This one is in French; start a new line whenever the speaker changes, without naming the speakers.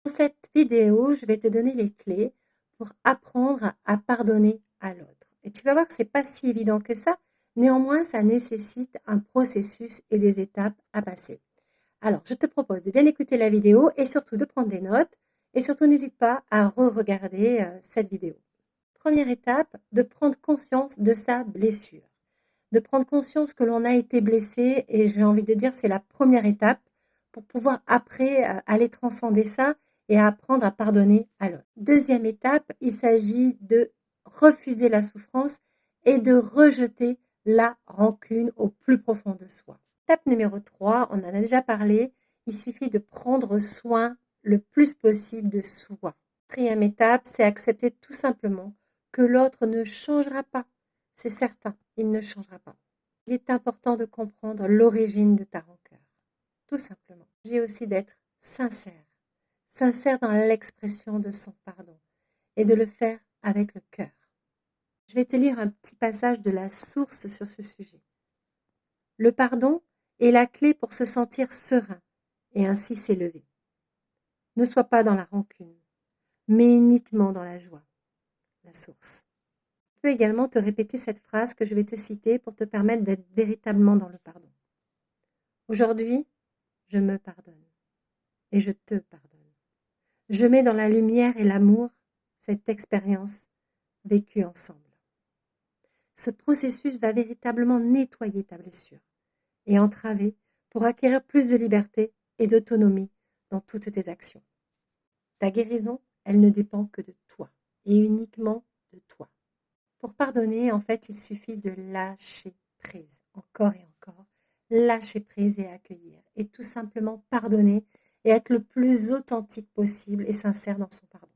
Dans cette vidéo, je vais te donner les clés pour apprendre à pardonner à l'autre. Et tu vas voir que c'est pas si évident que ça. Néanmoins, ça nécessite un processus et des étapes à passer. Alors, je te propose de bien écouter la vidéo et surtout de prendre des notes. Et surtout, n'hésite pas à re-regarder cette vidéo. Première étape, de prendre conscience de sa blessure. De prendre conscience que l'on a été blessé et j'ai envie de dire c'est la première étape pour pouvoir après aller transcender ça et apprendre à pardonner à l'autre. Deuxième étape, il s'agit de refuser la souffrance et de rejeter la rancune au plus profond de soi. Étape numéro 3, on en a déjà parlé, il suffit de prendre soin le plus possible de soi. Quatrième étape, c'est accepter tout simplement que l'autre ne changera pas. C'est certain, il ne changera pas. Il est important de comprendre l'origine de ta rancœur, tout simplement. Il s'agit aussi d'être sincère, sincère dans l'expression de son pardon et de le faire avec le cœur. Je vais te lire un petit passage de la source sur ce sujet. Le pardon est la clé pour se sentir serein et ainsi s'élever. Ne sois pas dans la rancune, mais uniquement dans la joie. La source. Tu peux également te répéter cette phrase que je vais te citer pour te permettre d'être véritablement dans le pardon. Aujourd'hui, je me pardonne et je te pardonne. Je mets dans la lumière et l'amour cette expérience vécue ensemble. Ce processus va véritablement nettoyer ta blessure et entraver pour acquérir plus de liberté et d'autonomie dans toutes tes actions. Ta guérison, elle ne dépend que de toi et uniquement de toi. Pour pardonner, en fait, il suffit de lâcher prise, encore et encore, lâcher prise et accueillir, et tout simplement pardonner et être le plus authentique possible et sincère dans son pardon.